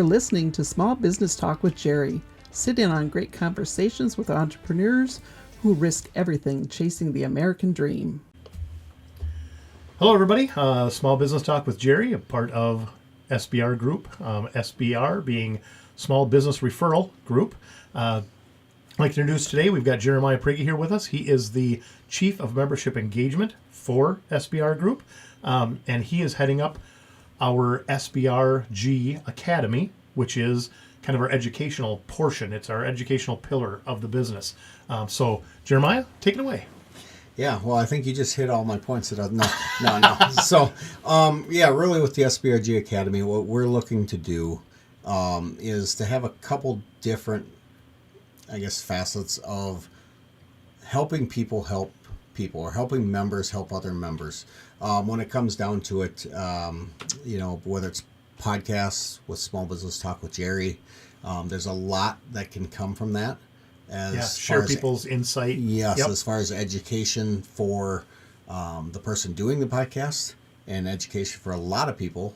You're listening to Small Business Talk with Jerry. Sit in on great conversations with entrepreneurs who risk everything chasing the American dream. Hello, everybody. Small Business Talk with Jerry, a part of SBR Group. SBR being Small Business Referral Group. I'd like to introduce today, we've got Jeremiah Prigge here with us. He is the Chief of Membership Engagement for SBR Group, and he is heading up our SBRG Academy, which is kind of our educational portion. It's our educational pillar of the business. So, Jeremiah, take it away. Yeah, well, I think you just hit all my points. So, really with the SBRG Academy, what we're looking to do is to have a couple different, facets of helping people help people, or helping members help other members. When it comes down to it, whether it's podcasts with Small Business Talk with Jerry, there's a lot that can come from that. Share people's insight. Yes, yep. As far as education for the person doing the podcast, and education for a lot of people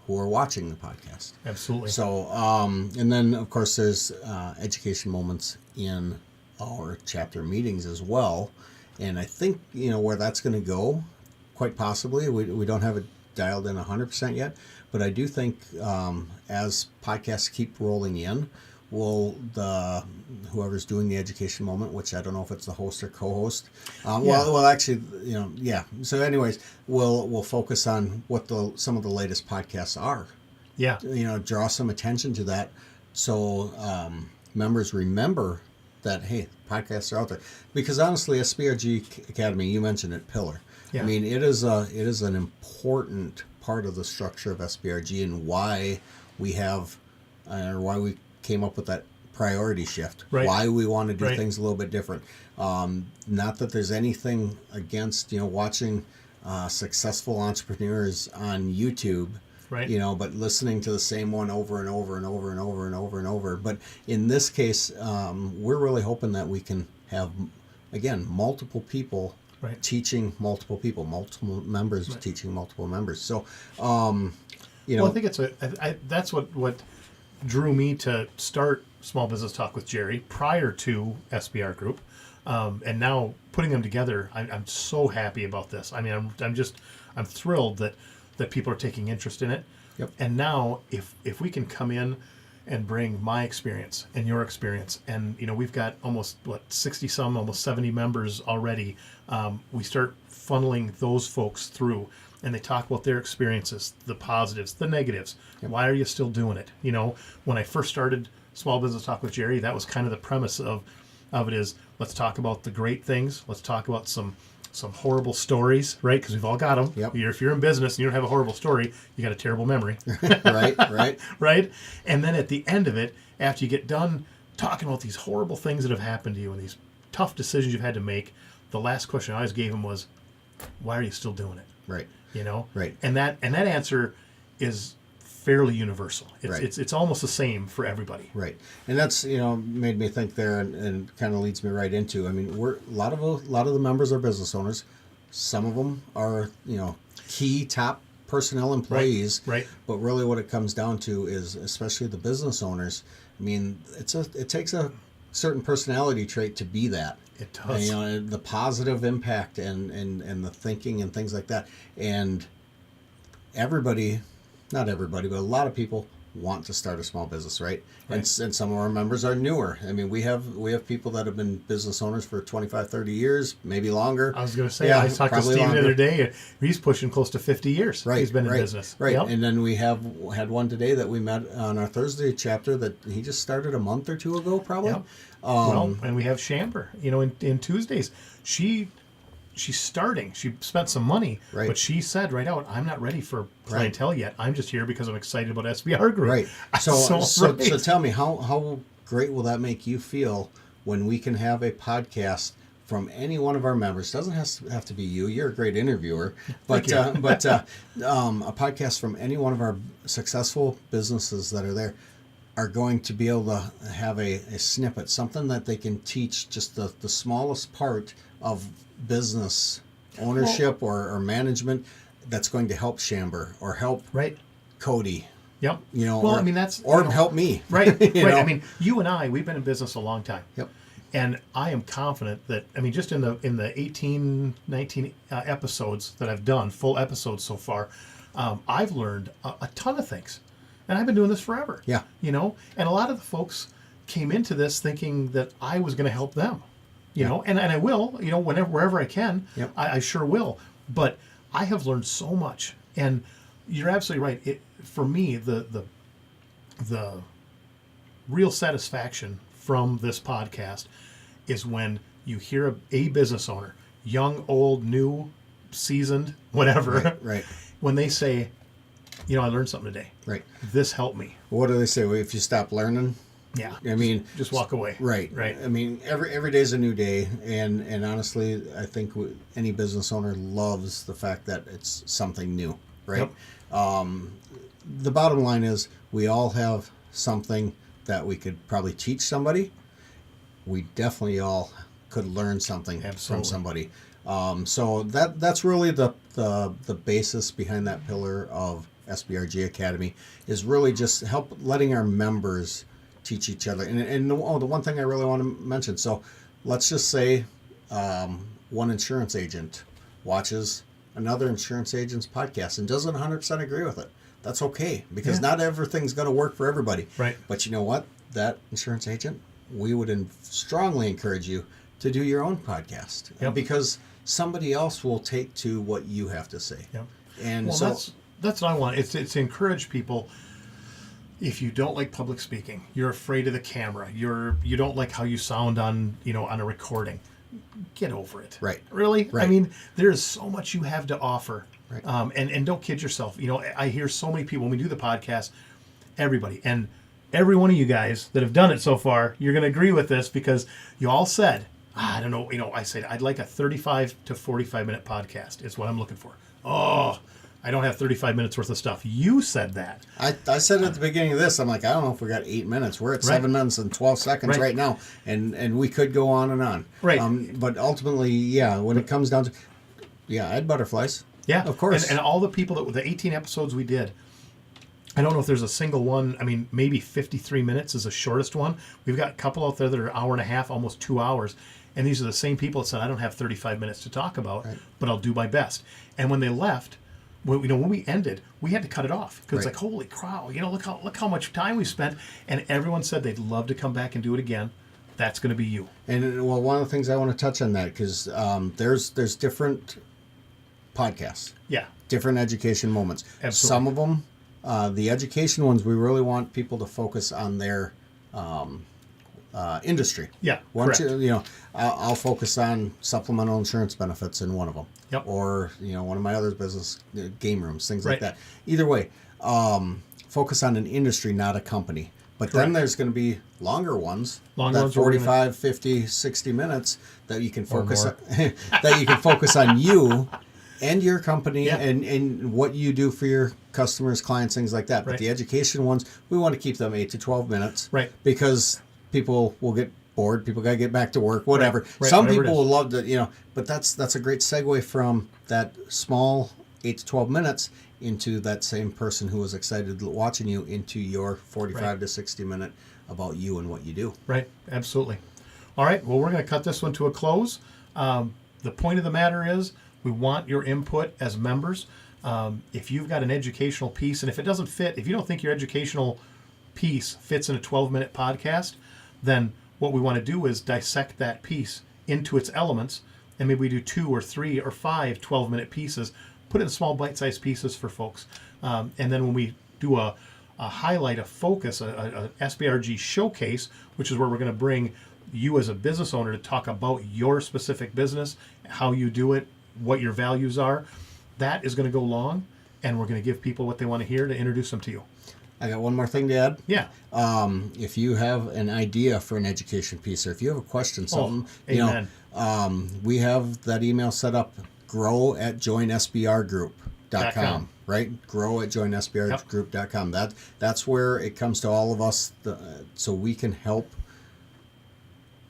who are watching the podcast. Absolutely. So, and then of course there's education moments in our chapter meetings as well. And I think, where that's going to go, quite possibly, we don't have it dialed in 100% yet, but I do think as podcasts keep rolling in, whoever's doing the education moment, which I don't know if it's the host or co-host. So anyways, we'll focus on what some of the latest podcasts are. Yeah. Draw some attention to that, so members remember that, hey, podcasts are out there. Because honestly, SBRG Academy, you mentioned it, pillar. Yeah. I mean, it is an important part of the structure of SBRG, and why we came up with that priority shift. Right. Why we want to do things a little bit different. Not that there's anything against watching successful entrepreneurs on YouTube. Right. But listening to the same one over and over and over and over and over and over. But in this case, we're really hoping that we can have, again, multiple people teaching multiple people, multiple members teaching multiple members. So, Well, I think that's what drew me to start Small Business Talk with Jerry prior to SBR Group, and now putting them together. I'm so happy about this. I mean, I'm thrilled that people are taking interest in it. Yep. And now if we can come in and bring my experience and your experience, and we've got almost 60 some, almost 70 members already, we start funneling those folks through, and they talk about their experiences, the positives, the negatives. Yep. Why are you still doing it? When I first started Small Business Talk with Jerry, that was kind of the premise of it is, let's talk about the great things. Let's talk about some horrible stories, right? Because we've all got them. Yep. If you're in business and you don't have a horrible story, you got a terrible memory. Right. Right? And then at the end of it, after you get done talking about these horrible things that have happened to you and these tough decisions you've had to make, the last question I always gave him was, why are you still doing it? Right. Right. And that answer is fairly universal. It's almost the same for everybody. Right. And that's, made me think there, and kind of leads me right into, I mean, a lot of the members are business owners. Some of them are, key top personnel employees. Right. But really what it comes down to is, especially the business owners, I mean, it takes a certain personality trait to be that. It does. And, the positive impact and the thinking and things like that. And not everybody, but a lot of people want to start a small business, right? And some of our members are newer. I mean, we have people that have been business owners for 25, 30 years, maybe longer. I was going to say, I talked to Steve the other day. He's pushing close to 50 years. Right, he's been in business. Right. Yep. And then we had one today that we met on our Thursday chapter that he just started a month or two ago, probably. Yep. And we have Shamber, in Tuesdays. She's starting. She spent some money, but she said right out, I'm not ready for clientele yet. I'm just here because I'm excited about SBR Group. Right. So tell me, how great will that make you feel when we can have a podcast from any one of our members? It doesn't have to be you. You're a great interviewer. But a podcast from any one of our successful businesses that are there are going to be able to have a snippet, something that they can teach, just the smallest part of business ownership or management, that's going to help Shamber or help Cody Yep. Or, I mean, that's... Or help me. Right, right. know? I mean, you and I, we've been in business a long time. Yep. And I am confident that, I mean, just in the 18, 19 episodes that I've done, full episodes so far, I've learned a ton of things. And I've been doing this forever. Yeah. And a lot of the folks came into this thinking that I was going to help them, and I will, wherever I can, Yep. I sure will. But I have learned so much. And you're absolutely right. For me, the real satisfaction from this podcast is when you hear a business owner, young, old, new, seasoned, whatever, right. when they say, I learned something today. Right. This helped me. What do they say? Well, if you stop learning, yeah. I mean, just walk away. Right. Right. I mean, every day is a new day, and honestly, I think any business owner loves the fact that it's something new. Right. Yep. The bottom line is we all have something that we could probably teach somebody. We definitely all could learn something from somebody. So that's really the basis behind that pillar of SBRG Academy, is really just letting our members teach each other. And the one thing I really want to mention, so let's just say one insurance agent watches another insurance agent's podcast and doesn't 100% agree with it. That's okay, because not everything's going to work for everybody. Right. But you know what? That insurance agent, we would strongly encourage you to do your own podcast. Yep. Because somebody else will take to what you have to say. Yep. And well, so that's what I want. It's to encourage people. If you don't like public speaking, you're afraid of the camera, you don't like how you sound on a recording, get over it. Right. Really? Right. I mean, there's so much you have to offer. Right. And don't kid yourself. I hear so many people when we do the podcast, everybody, and every one of you guys that have done it so far, you're going to agree with this, because you all said, I don't know, I said, I'd like a 35 to 45 minute podcast is what I'm looking for. Oh, I don't have 35 minutes worth of stuff. You said that. I said at the beginning of this, I'm like, I don't know if we got 8 minutes. We're at 7 minutes and 12 seconds right now, and we could go on and on. Right. But ultimately, when it comes down to, I had butterflies. Yeah, of course. And all the people the 18 episodes we did, I don't know if there's a single one. I mean, maybe 53 minutes is the shortest one. We've got a couple out there that are an hour and a half, almost 2 hours. And these are the same people that said, I don't have 35 minutes to talk about, but I'll do my best. And when they left, when we ended, we had to cut it off, because it's like, holy cow, look how much time we spent. And everyone said they'd love to come back and do it again. That's going to be you. And one of the things I want to touch on that, because there's different podcasts. Yeah. Different education moments. Absolutely. Some of them, the education ones, we really want people to focus on their industry. Yeah, correct. I'll focus on supplemental insurance benefits in one of them. Yep. Or, one of my other business, game rooms, things like that. Either way, focus on an industry, not a company. But then there's going to be longer ones, 45, 50, 60 minutes that you can focus on, that you can focus on you and your company and what you do for your customers, clients, things like that. But the education ones, we want to keep them 8 to 12 minutes. Right. Because people will get bored. People got to get back to work, whatever. Right. Some people will love to, but that's a great segue from that small 8 to 12 minutes into that same person who was excited watching you into your 45 to 60 minute about you and what you do. Right. Absolutely. All right. Well, we're going to cut this one to a close. The point of the matter is we want your input as members. If you've got an educational piece, and if it doesn't fit, if you don't think your educational piece fits in a 12-minute podcast, then what we want to do is dissect that piece into its elements, and maybe we do 2 or 3 or 5 12-minute pieces, put it in small bite-sized pieces for folks. And then when we do a highlight, a focus, a SBRG showcase, which is where we're going to bring you as a business owner to talk about your specific business, how you do it, what your values are, that is going to go long, and we're going to give people what they want to hear to introduce them to you. I got one more thing to add. Yeah. If you have an idea for an education piece, or if you have a question, something, we have that email set up, grow@joinsbrgroup.com, right? grow@joinsbrgroup.com. That's where it comes to all of us, so we can help,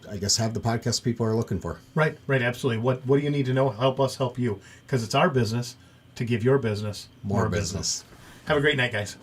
I guess, have the podcast people are looking for. Right, absolutely. What do you need to know? Help us help you, because it's our business to give your business more business. Have a great night, guys.